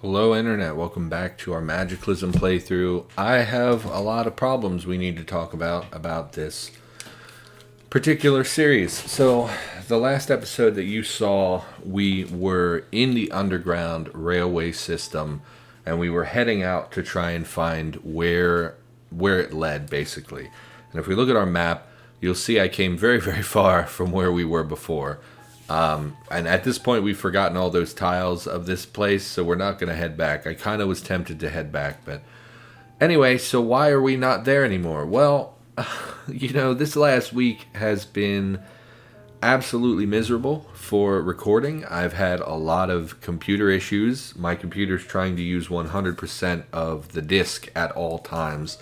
Hello Internet, welcome back to our Magiclysm playthrough. I have a lot of problems we need to talk about this particular series. So, the last episode that you saw, we were in the underground railway system and we were heading out to try and find where it led, basically. And if we look at our map, you'll see I came very, very far from where we were before. And at this point, we've forgotten all those tiles of this place, so we're not going to head back. I kind of was tempted to head back, but anyway, so why are we not there anymore? Well, this last week has been absolutely miserable for recording. I've had a lot of computer issues. My computer's trying to use 100% of the disk at all times.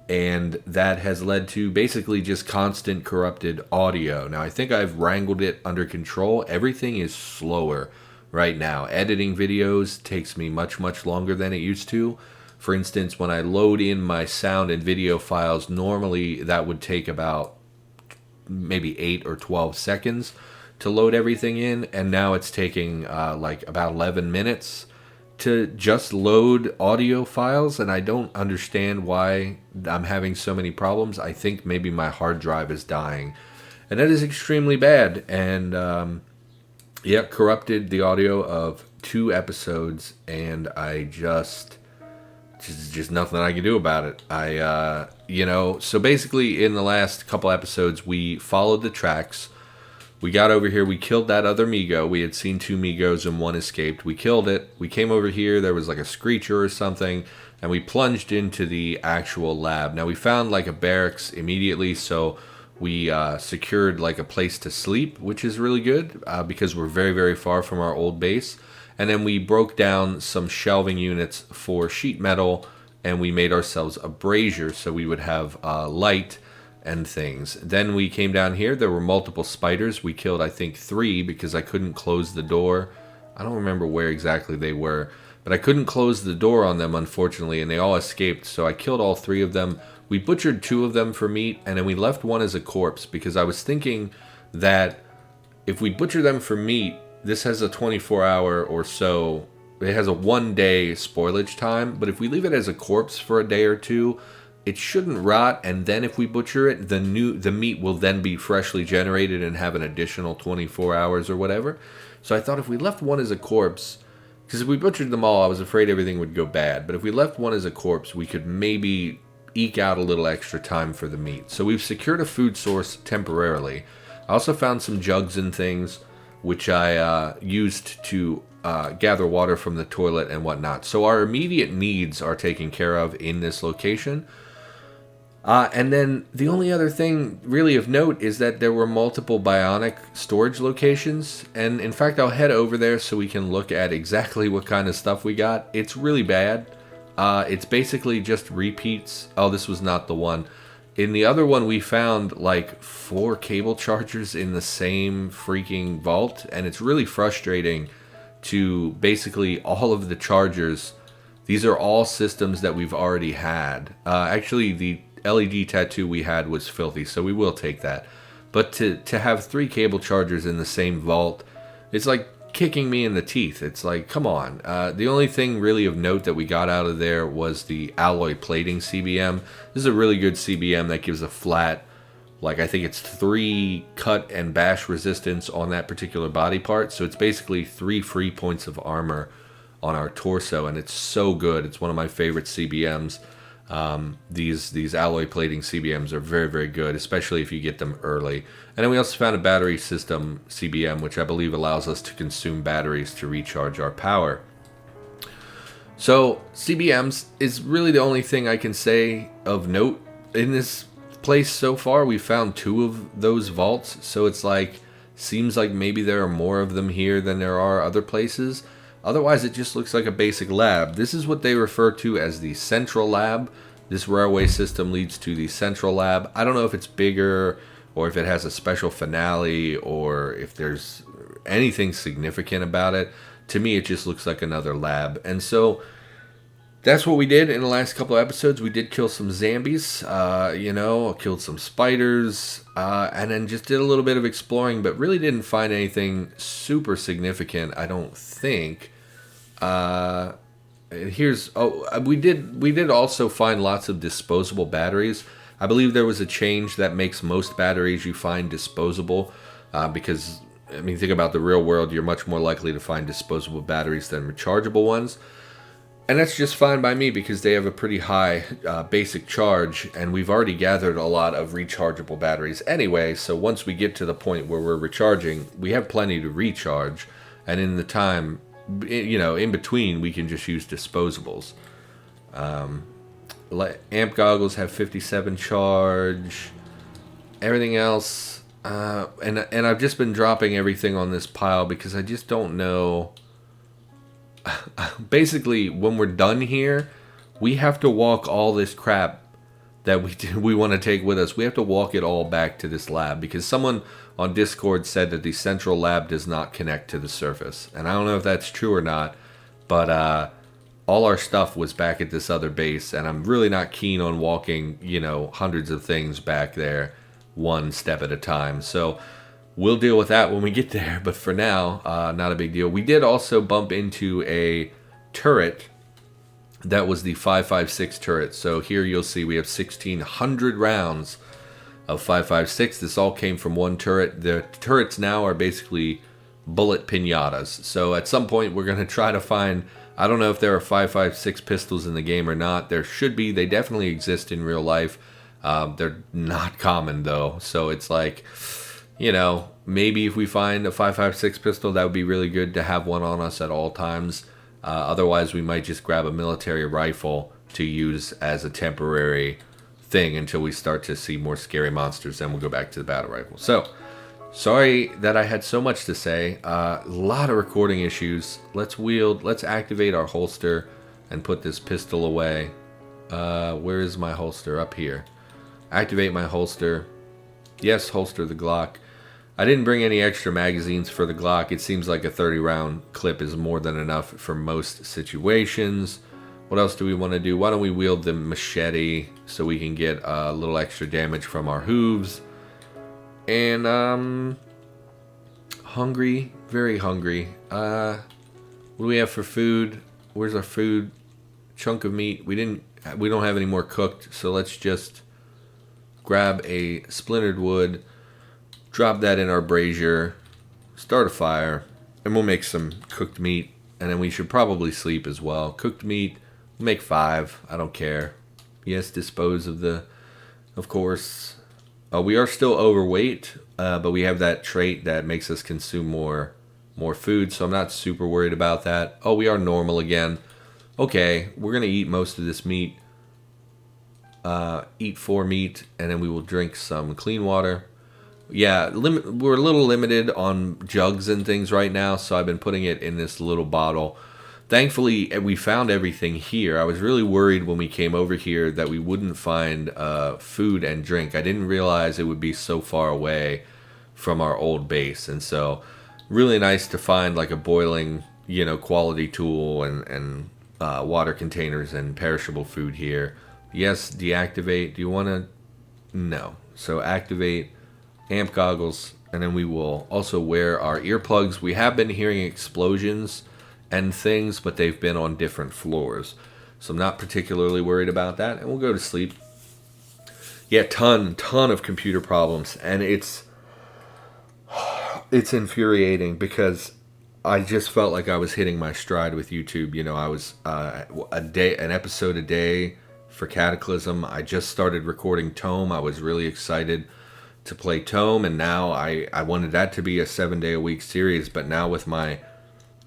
And that has led to basically just constant corrupted audio. Now, I think I've wrangled it under control. Everything is slower right now. Editing videos takes me much, much longer than it used to. For instance, when I load in my sound and video files, normally that would take about maybe 8 or 12 seconds to load everything in. And now it's taking like about 11 minutes to just load audio files, and I don't understand why I'm having so many problems. I think maybe my hard drive is dying, and that is extremely bad. And corrupted the audio of 2 episodes, and I just nothing I can do about it. So basically in the last couple episodes we followed the tracks. We got over here, we killed that other Migo. We had seen 2 Migos and 1 escaped. We killed it. We came over here, there was like a screecher or something, and we plunged into the actual lab. Now we found like a barracks immediately, so we secured like a place to sleep, which is really good because we're very, very far from our old base. And then we broke down some shelving units for sheet metal, and we made ourselves a brazier so we would have light and things. Then we came down here. There were multiple spiders. We killed, I think, 3 because I couldn't close the door. I don't remember where exactly they were, but I couldn't close the door on them, unfortunately, and they all escaped, so I killed all 3 of them. We butchered 2 of them for meat, and then we left 1 as a corpse because I was thinking that if we butcher them for meat, this has a 24-hour or so. It has a 1-day spoilage time, but if we leave it as a corpse for a day or 2, it shouldn't rot, and then if we butcher it, the meat will then be freshly generated and have an additional 24 hours or whatever. So I thought if we left 1 as a corpse, because if we butchered them all, I was afraid everything would go bad. But if we left 1 as a corpse, we could maybe eke out a little extra time for the meat. So we've secured a food source temporarily. I also found some jugs and things, which I used to gather water from the toilet and whatnot. So our immediate needs are taken care of in this location. And then the only other thing really of note is that there were multiple bionic storage locations. And in fact, I'll head over there so we can look at exactly what kind of stuff we got. It's really bad. It's basically just repeats. Oh, this was not the one. In the other one, we found like 4 cable chargers in the same freaking vault. And it's really frustrating to basically all of the chargers. These are all systems that we've already had. Actually, the LED tattoo we had was filthy, so we will take that. But to have 3 cable chargers in the same vault, it's like kicking me in the teeth. It's like, come on. The only thing really of note that we got out of there was the alloy plating CBM. This is a really good CBM that gives a flat, like I think it's 3 cut and bash resistance on that particular body part. So it's basically 3 free points of armor on our torso, and it's so good. It's one of my favorite CBMs. These alloy plating CBMs are very, very good, especially if you get them early. And then we also found a battery system CBM, which I believe allows us to consume batteries to recharge our power. So CBMs is really the only thing I can say of note in this place so far. We found 2 of those vaults, so it's like, seems like maybe there are more of them here than there are other places. Otherwise, it just looks like a basic lab. This is what they refer to as the central lab. This railway system leads to the central lab. I don't know if it's bigger or if it has a special finale or if there's anything significant about it. To me, it just looks like another lab. And so that's what we did in the last couple of episodes. We did kill some zombies, killed some spiders, and then just did a little bit of exploring, but really didn't find anything super significant, I don't think. we did also find lots of disposable batteries. I believe there was a change that makes most batteries you find disposable, because I mean, think about the real world. You're much more likely to find disposable batteries than rechargeable ones. And that's just fine by me because they have a pretty high basic charge, and we've already gathered a lot of rechargeable batteries anyway. So once we get to the point where we're recharging, we have plenty to recharge. And in the time, in between, we can just use disposables. Amp goggles have 57 charge. Everything else, and I've just been dropping everything on this pile because I just don't know. Basically, when we're done here, we have to walk all this crap that we want to take with us. We have to walk it all back to this lab because someone on Discord said that the central lab does not connect to the surface. And I don't know if that's true or not, but all our stuff was back at this other base, and I'm really not keen on walking, hundreds of things back there one step at a time. So we'll deal with that when we get there, but for now, not a big deal. We did also bump into a turret that was the 5.56 turret. So here you'll see we have 1,600 rounds of 5.56. This all came from one turret. The turrets now are basically bullet pinatas. So at some point we're going to try to find, I don't know if there are 5.56 pistols in the game or not. There should be. They definitely exist in real life. They're not common though. So it's like, maybe if we find a 5.56 pistol, that would be really good to have one on us at all times. Otherwise, we might just grab a military rifle to use as a temporary thing until we start to see more scary monsters. Then we'll go back to the battle rifle. So, sorry that I had so much to say. A lot of recording issues. Let's activate our holster and put this pistol away. Where is my holster? Up here. Activate my holster. Yes, holster the Glock. I didn't bring any extra magazines for the Glock. It seems like a 30-round clip is more than enough for most situations. What else do we want to do? Why don't we wield the machete so we can get a little extra damage from our hooves. And, hungry. Very hungry. What do we have for food? Where's our food? Chunk of meat. We don't have any more cooked, so let's just grab a splintered wood, drop that in our brazier, start a fire, and we'll make some cooked meat. And then we should probably sleep as well. Cooked meat, make 5. I don't care. Yes, dispose of course. We are still overweight, but we have that trait that makes us consume more food, so I'm not super worried about that. Oh, we are normal again. Okay, we're going to eat most of this meat. Eat 4 meat, and then we will drink some clean water. Yeah, we're a little limited on jugs and things right now, so I've been putting it in this little bottle. Thankfully, we found everything here. I was really worried when we came over here that we wouldn't find food and drink. I didn't realize it would be so far away from our old base, and so really nice to find like a boiling, quality tool and water containers and perishable food here. Yes, deactivate. Do you want to? No. So activate amp goggles, and then we will also wear our earplugs. We have been hearing explosions and things, but they've been on different floors. So I'm not particularly worried about that, and we'll go to sleep. Yeah, ton of computer problems, and it's infuriating because I just felt like I was hitting my stride with YouTube. I was an episode a day for Cataclysm. I just started recording Tome. I was really excited to play Tome, and now I wanted that to be a 7-day-a-week series, but now with my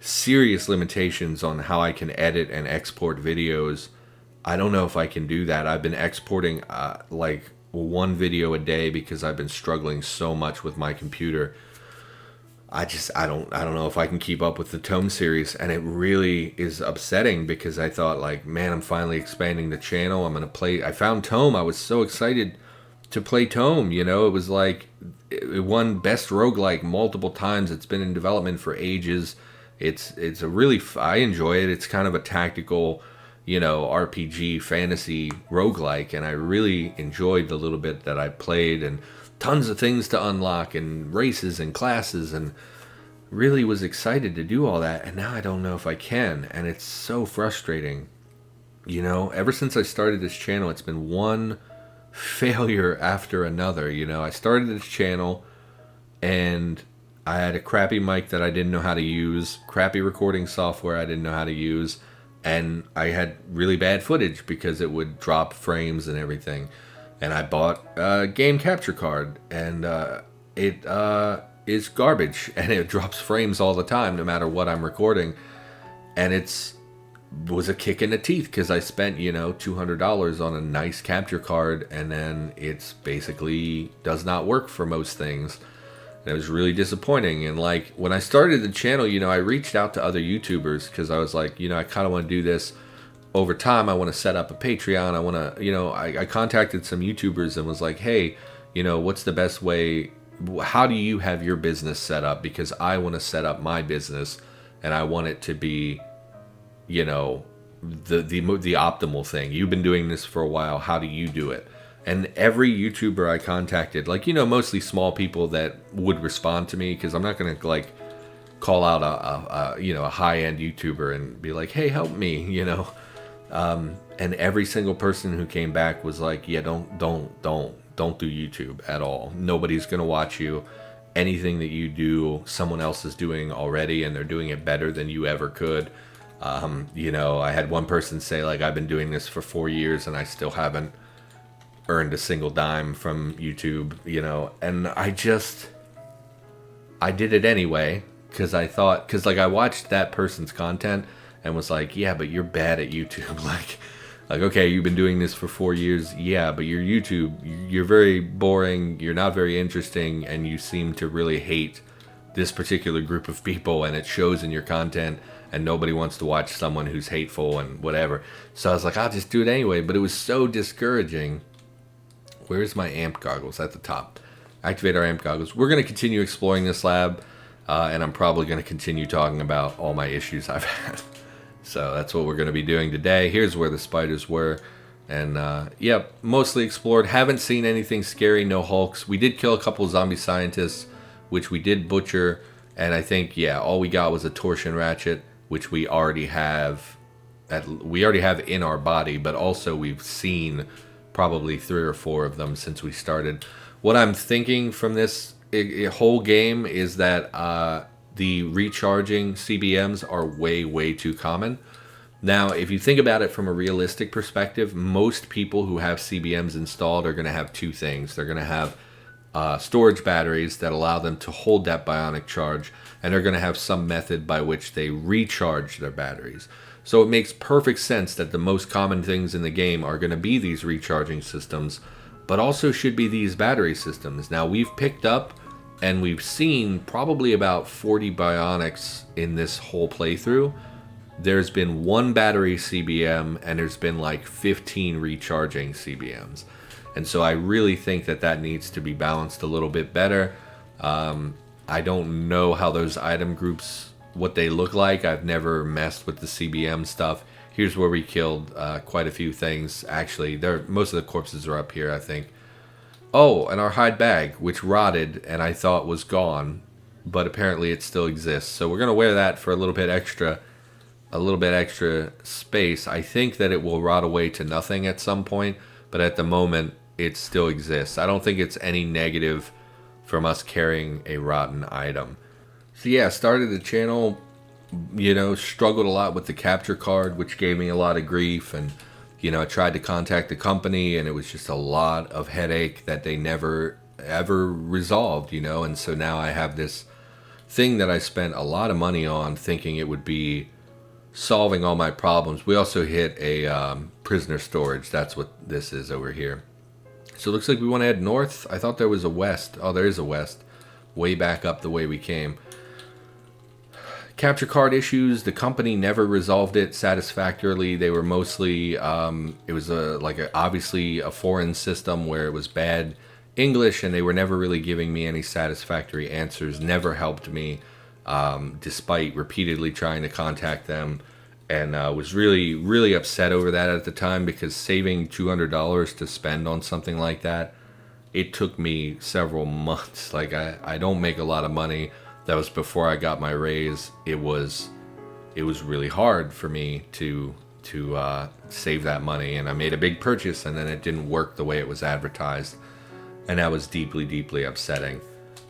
serious limitations on how I can edit and export videos, I don't know if I can do that. I've been exporting like 1 video a day because I've been struggling so much with my computer. I don't know if I can keep up with the Tome series, and it really is upsetting because I thought like, man, I'm finally expanding the channel. I'm going to play. I found Tome. I was so excited to play Tome. It was like it won Best Roguelike multiple times. It's been in development for ages. It's a really, I enjoy it. It's kind of a tactical, RPG fantasy roguelike, and I really enjoyed the little bit that I played, and tons of things to unlock and races and classes, and really was excited to do all that, and now I don't know if I can, and it's so frustrating. ever since I started this channel, it's been one failure after another. I started this channel and I had a crappy mic that I didn't know how to use, crappy recording software I didn't know how to use, and I had really bad footage because it would drop frames and everything. And I bought a game capture card, and it is garbage, and it drops frames all the time no matter what I'm recording. And was a kick in the teeth because I spent, $200 on a nice capture card, and then it's basically does not work for most things. And it was really disappointing. And like when I started the channel, I reached out to other YouTubers because I was like, I kind of want to do this over time. I want to set up a Patreon. I want to, I contacted some YouTubers and was like, hey, what's the best way? How do you have your business set up? Because I want to set up my business, and I want it to be, the optimal thing. You've been doing this for a while. How do you do it? And every YouTuber I contacted, like, mostly small people that would respond to me, because I'm not going to like call out a high-end YouTuber and be like, hey, help me, and every single person who came back was like, yeah, don't do YouTube at all. Nobody's going to watch you. Anything that you do, someone else is doing already, and they're doing it better than you ever could. I had one person say, like, I've been doing this for 4 years and I still haven't earned a single dime from YouTube, and I did it anyway because I watched that person's content and was like, yeah, but you're bad at YouTube. like, okay, you've been doing this for 4 years. Yeah, but your YouTube, you're very boring. You're not very interesting. And you seem to really hate this particular group of people. And it shows in your content. And nobody wants to watch someone who's hateful and whatever. So I was like, I'll just do it anyway. But it was so discouraging. Where's my amp goggles? At the top. Activate our amp goggles. We're going to continue exploring this lab. And I'm probably going to continue talking about all my issues I've had. So that's what we're going to be doing today. Here's where the spiders were. And, mostly explored. Haven't seen anything scary, no hulks. We did kill a couple of zombie scientists, which we did butcher. And I think, all we got was a torsion ratchet, which we already have in our body. But also we've seen probably 3 or 4 of them since we started. What I'm thinking from this whole game is that the recharging CBMs are way, way too common. Now, if you think about it from a realistic perspective, most people who have CBMs installed are going to have 2 things. They're going to have storage batteries that allow them to hold that bionic charge, and they're going to have some method by which they recharge their batteries. So it makes perfect sense that the most common things in the game are going to be these recharging systems, but also should be these battery systems. Now, we've picked up and we've seen probably about 40 bionics in this whole playthrough. There's been 1 battery CBM, and there's been like 15 recharging CBMs. And so I really think that needs to be balanced a little bit better. I don't know how those item groups, what they look like. I've never messed with the CBM stuff. Here's where we killed quite a few things. Actually, most of the corpses are up here, I think. Oh, and our hide bag, which rotted and I thought was gone, but apparently it still exists. So we're going to wear that for a little bit extra space. I think that it will rot away to nothing at some point, but at the moment it still exists. I don't think it's any negative from us carrying a rotten item. So started the channel, struggled a lot with the capture card, which gave me a lot of grief, and I tried to contact the company, and it was just a lot of headache that they never, ever resolved, and so now I have this thing that I spent a lot of money on thinking it would be solving all my problems. We also hit a prisoner storage. That's what this is over here. So it looks like we want to head north. I thought there was a west. Oh, there is a west. Way back up the way we came. Capture card issues, the company never resolved it satisfactorily. They were mostly, it was obviously a foreign system where it was bad English, and they were never really giving me any satisfactory answers, never helped me, despite repeatedly trying to contact them, and was really, really upset over that at the time, because saving $200 to spend on something like that, it took me several months. Like, I don't make a lot of money. That was before I got my raise. It was really hard for me to to save that money, and I made a big purchase, and then it didn't work the way it was advertised, and that was deeply, deeply upsetting.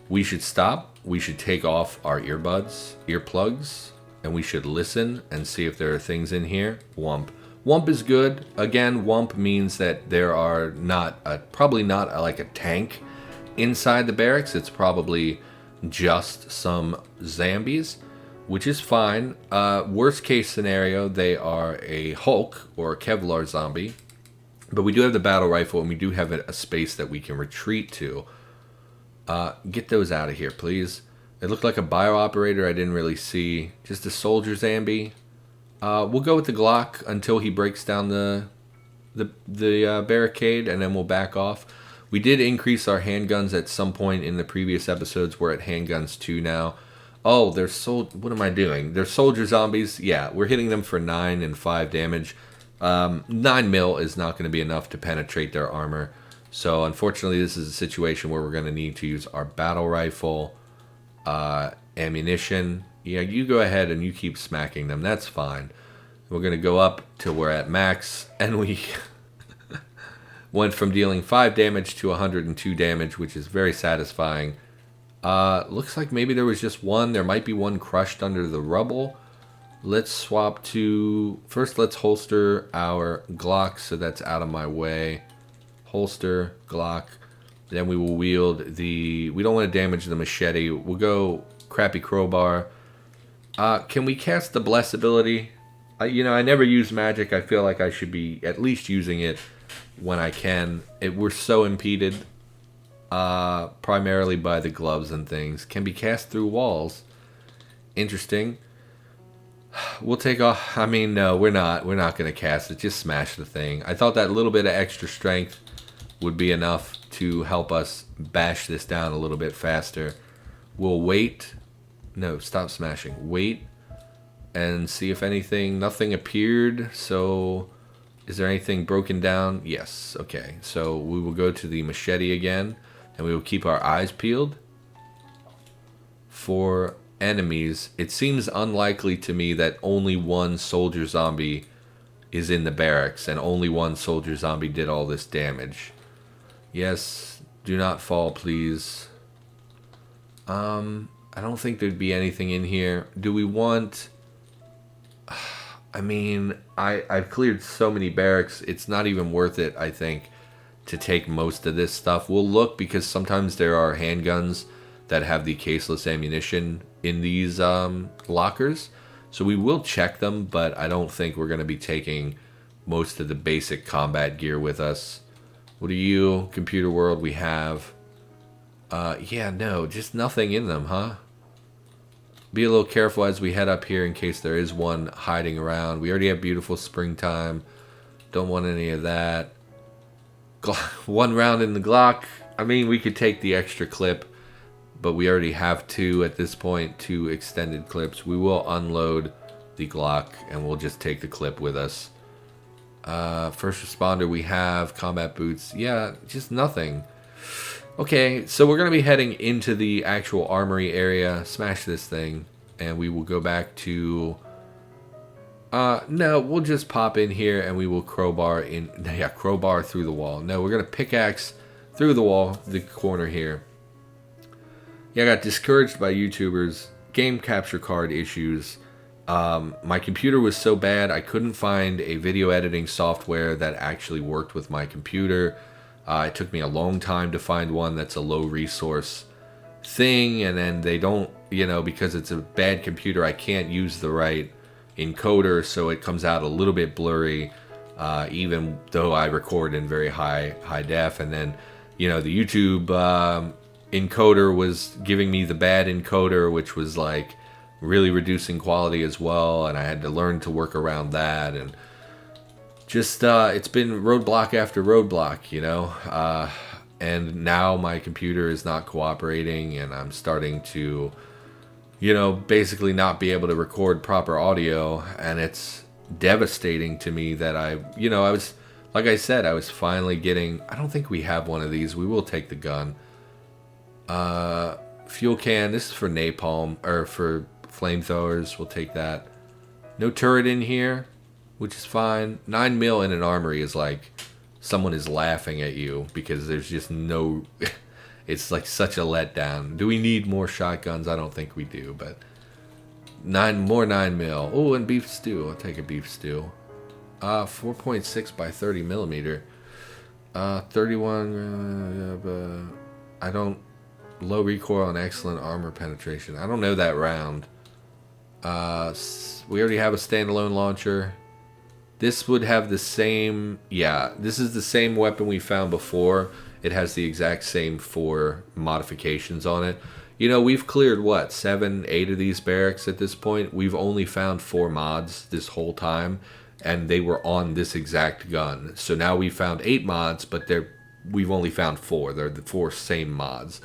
We should stop. We should take off our earplugs, and we should listen and see if there are things in here. Wump. Wump is good. Again, wump means that there are probably not like a tank inside the barracks. It's probably just some zombies, which is fine. Worst case scenario, they are a Hulk or a Kevlar zombie. But we do have the battle rifle, and we do have a space that we can retreat to. Get those out of here, please. It looked like a bio operator. I didn't really see. Just a soldier zombie. We'll go with the Glock until he breaks down the barricade, and then we'll back off. We did increase our handguns at some point in the previous episodes. We're at handguns 2 now. Oh, what am I doing? They're soldier zombies. Yeah, we're hitting them for 9 and 5 damage. 9 mil is not going to be enough to penetrate their armor. So unfortunately, this is a situation where we're going to need to use our battle rifle, ammunition. Yeah, you go ahead and you keep smacking them. That's fine. We're going to go up till we're at max, and we went from dealing 5 damage to 102 damage, which is very satisfying. Looks like maybe there was just one. There might be one crushed under the rubble. Let's swap to... First, let's holster our Glock, so that's out of my way. Holster, Glock. Then we will wield the... We don't want to damage the machete. We'll go crappy crowbar. Can we cast the Bless ability? I never use magic. I feel like I should be at least using it when I can. We're so impeded, primarily by the gloves and things. Can be cast through walls. Interesting. We'll take off. I mean, no, we're not. We're not going to cast it. Just smash the thing. I thought that little bit of extra strength would be enough to help us bash this down a little bit faster. We'll wait. No, stop smashing. Wait and see if nothing appeared. So, is there anything broken down? Yes. Okay. So, we will go to the machete again, and we will keep our eyes peeled for enemies. It seems unlikely to me that only one soldier zombie is in the barracks, and only one soldier zombie did all this damage. Yes, do not fall, please. I don't think there'd be anything in here. Do we want... I mean, I've cleared so many barracks, it's not even worth it, I think, to take most of this stuff. We'll look, because sometimes there are handguns that have the caseless ammunition in these lockers. So we will check them, but I don't think we're going to be taking most of the basic combat gear with us. What are you, computer world? We have... yeah, no, just nothing in them, huh? Be a little careful as we head up here in case there is one hiding around. We already have beautiful springtime. Don't want any of that. One round in the Glock. I mean, we could take the extra clip, but we already have 2 at this point, 2 extended clips. We will unload the Glock, and we'll just take the clip with us. First responder, we have combat boots. Yeah, just nothing. Okay, so we're going to be heading into the actual armory area. Smash this thing, and we will go back to... no, we'll just pop in here, and we will crowbar in... Yeah, crowbar through the wall. No, we're going to pickaxe through the wall, the corner here. Yeah, I got discouraged by YouTubers. Game capture card issues. My computer was so bad, I couldn't find a video editing software that actually worked with my computer. It took me a long time to find one that's a low resource thing, and then they don't, because it's a bad computer, I can't use the right encoder, so it comes out a little bit blurry, even though I record in very high def. And then, the YouTube encoder was giving me the bad encoder, which was like really reducing quality as well, and I had to learn to work around that, and just it's been roadblock after roadblock, and now my computer is not cooperating, and I'm starting to basically not be able to record proper audio, and it's devastating to me that I was, like I said, I was finally getting... I don't think we have one of these. We will take the gun. Fuel can. This is for napalm, or for flamethrowers. We'll take that. No turret in here. which is fine. 9 mil in an armory is like someone is laughing at you because there's just no. It's like such a letdown. Do we need more shotguns? I don't think we do, but 9 mil. Oh, and beef stew. I'll take a beef stew. 4.6 by 30 millimeter. 31. I don't. Low recoil and excellent armor penetration. I don't know that round. We already have a standalone launcher. This would have the same. Yeah, this is the same weapon we found before. It has the exact same 4 modifications on it. You know, we've cleared what, 7, 8 of these barracks at this point. We've only found 4 mods this whole time, and they were on this exact gun. So now we found 8 mods, but we've only found 4. They're the 4 same mods.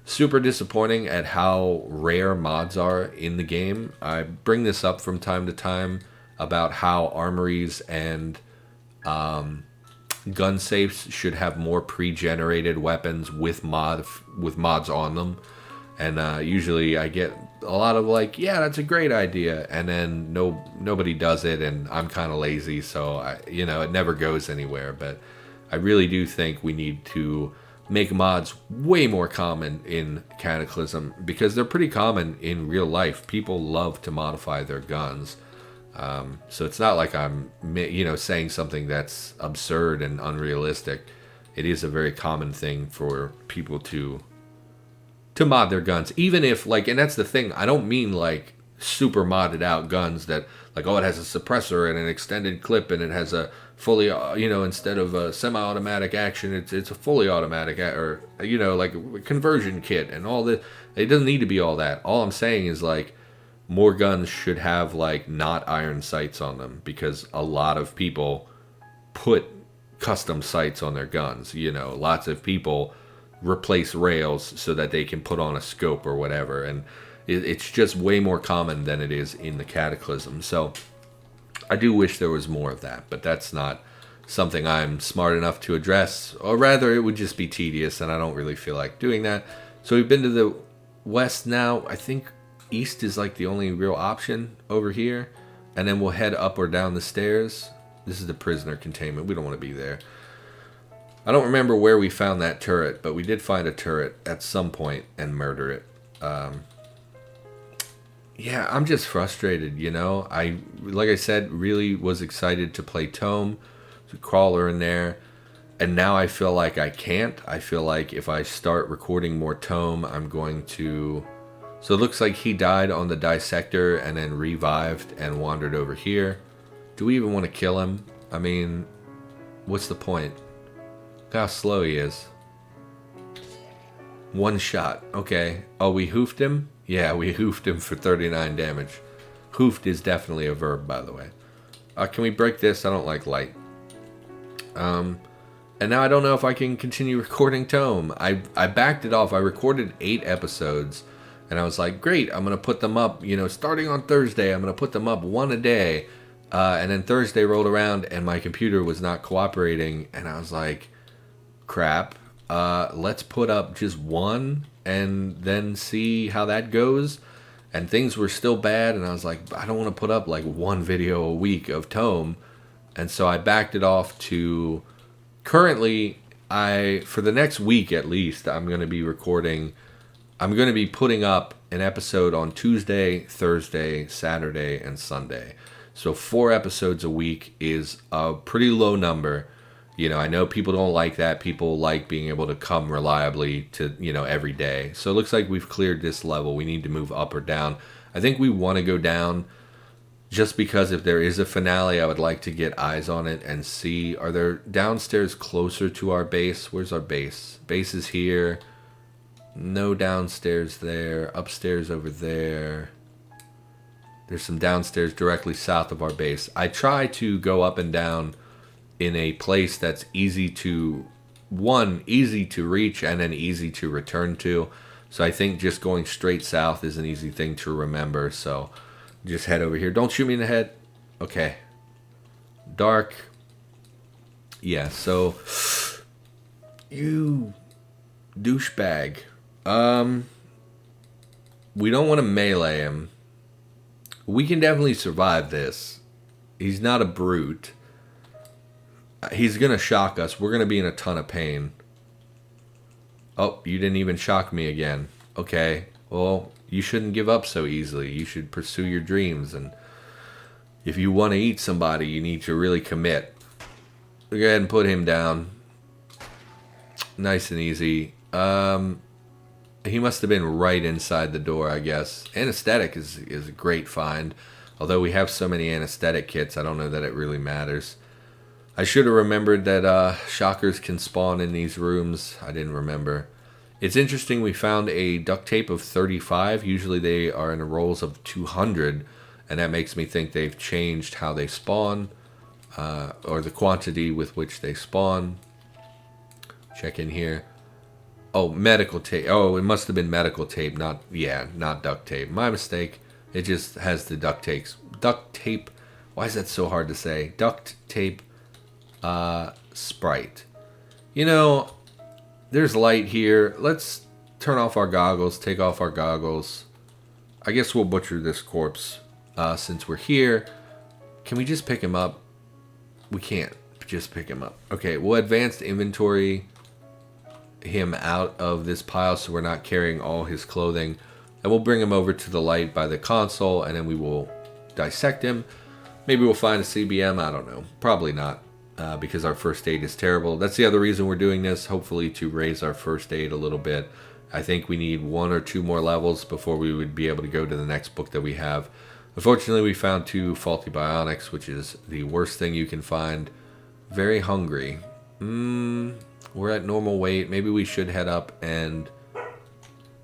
Super disappointing at how rare mods are in the game. I bring this up from time to time about how armories and gun safes should have more pre-generated weapons with mods on them. And usually I get a lot of like, yeah, that's a great idea, and then nobody does it, and I'm kind of lazy, so it never goes anywhere. But I really do think we need to make mods way more common in Cataclysm, because they're pretty common in real life. People love to modify their guns. So it's not like I'm saying something that's absurd and unrealistic. It is a very common thing for people to mod their guns, even if and that's the thing, I don't mean like super modded out guns that like, oh, it has a suppressor and an extended clip and it has a fully instead of a semi-automatic action, it's a fully automatic, or like a conversion kit and all that. It doesn't need to be all that. All I'm saying is like more guns should have like not iron sights on them, because a lot of people put custom sights on their guns. Lots of people replace rails so that they can put on a scope or whatever, and it's just way more common than it is in the Cataclysm. So I do wish there was more of that, but that's not something I'm smart enough to address, or rather it would just be tedious, and I don't really feel like doing that. So we've been to the west now. I think east is like the only real option over here, and then we'll head up or down the stairs. This is the prisoner containment. We don't want to be there. I don't remember where we found that turret, but we did find a turret at some point and murder it. Yeah, I'm just frustrated, like I said, really was excited to play Tome, to crawler in there, and now I feel like I can't. I feel like if I start recording more Tome, I'm going to... So it looks like he died on the dissector and then revived and wandered over here. Do we even want to kill him? I mean, what's the point? Look how slow he is. 1 shot. Okay. Oh, we hoofed him? Yeah, we hoofed him for 39 damage. Hoofed is definitely a verb, by the way. Can we break this? I don't like light. And now I don't know if I can continue recording Tome. I backed it off. I recorded 8 episodes, and I was like, great, I'm going to put them up, starting on Thursday. I'm going to put them up 1 a day. And then Thursday rolled around, and my computer was not cooperating, and I was like, crap. Let's put up just 1 and then see how that goes. And things were still bad, and I was like, I don't want to put up like 1 video a week of Tome. And so I backed it off to currently, for the next week at least, I'm going to be putting up an episode on Tuesday, Thursday, Saturday, and Sunday. So 4 episodes a week is a pretty low number. I know people don't like that. People like being able to come reliably to, every day. So it looks like we've cleared this level. We need to move up or down. I think we want to go down just because if there is a finale, I would like to get eyes on it and see, are there downstairs closer to our base? Where's our base? Base is here. No downstairs there. Upstairs over there. There's some downstairs directly south of our base. I try to go up and down in a place that's easy to reach and then easy to return to. So I think just going straight south is an easy thing to remember. So just head over here. Don't shoot me in the head. Okay. Dark. Yeah, so you douchebag. We don't want to melee him. We can definitely survive this. He's not a brute. He's going to shock us. We're going to be in a ton of pain. Oh, you didn't even shock me again. Okay, well, you shouldn't give up so easily. You should pursue your dreams. And if you want to eat somebody, you need to really commit. Go ahead and put him down. Nice and easy. He must have been right inside the door, I guess. Anesthetic is a great find. Although we have so many anesthetic kits, I don't know that it really matters. I should have remembered that shockers can spawn in these rooms. I didn't remember. It's interesting, we found a duct tape of 35. Usually they are in rolls of 200. And that makes me think they've changed how they spawn. Or the quantity with which they spawn. Check in here. Oh, medical tape. Oh, it must have been medical tape, not duct tape. My mistake. It just has the duct tape. Why is that so hard to say? Duct tape sprite. You know, there's light here. Let's turn off our goggles, take off our goggles. I guess we'll butcher this corpse since we're here. Can we just pick him up? We can't just pick him up. Okay, we'll advanced inventory him out of this pile so we're not carrying all his clothing, and we'll bring him over to the light by the console, and then we will dissect him. Maybe we'll find a CBM. I don't know, probably not, because our first aid is terrible. That's the other reason we're doing this, hopefully to raise our first aid a little bit. I think we need 1 or 2 more levels before we would be able to go to the next book that we have. Unfortunately, we found 2 faulty bionics, which is the worst thing you can find. Very hungry. We're at normal weight. Maybe we should head up and...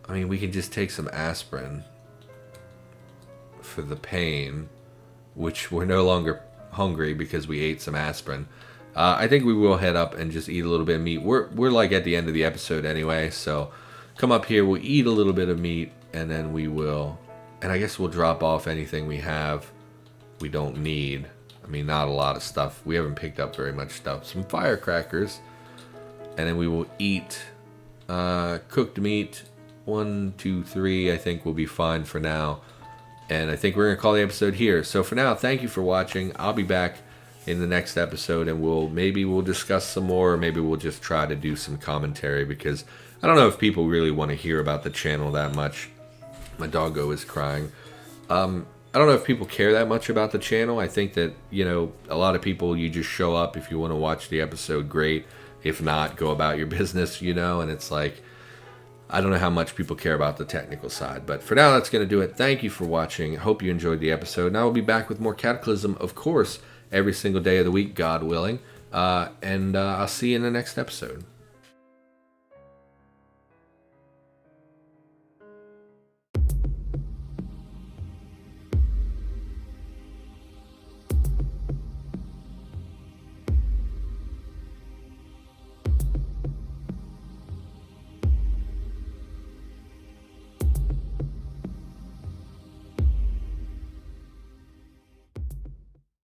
I mean, we can just take some aspirin for the pain, which we're no longer hungry because we ate some aspirin. I think we will head up and just eat a little bit of meat. We're like at the end of the episode anyway, so come up here, we'll eat a little bit of meat, and then we will... And I guess we'll drop off anything we have we don't need. I mean, not a lot of stuff. We haven't picked up very much stuff. Some firecrackers. And then we will eat cooked meat. 1, 2, 3, I think will be fine for now. And I think we're going to call the episode here. So for now, thank you for watching. I'll be back in the next episode, and we'll discuss some more, or maybe we'll just try to do some commentary, because I don't know if people really want to hear about the channel that much. My doggo is crying. I don't know if people care that much about the channel. I think that, you know, a lot of people, you just show up. If you want to watch the episode, great. If not, go about your business, you know, and it's like, I don't know how much people care about the technical side. But for now, that's going to do it. Thank you for watching. Hope you enjoyed the episode. Now we'll be back with more Cataclysm, of course, every single day of the week, God willing. And I'll see you in the next episode.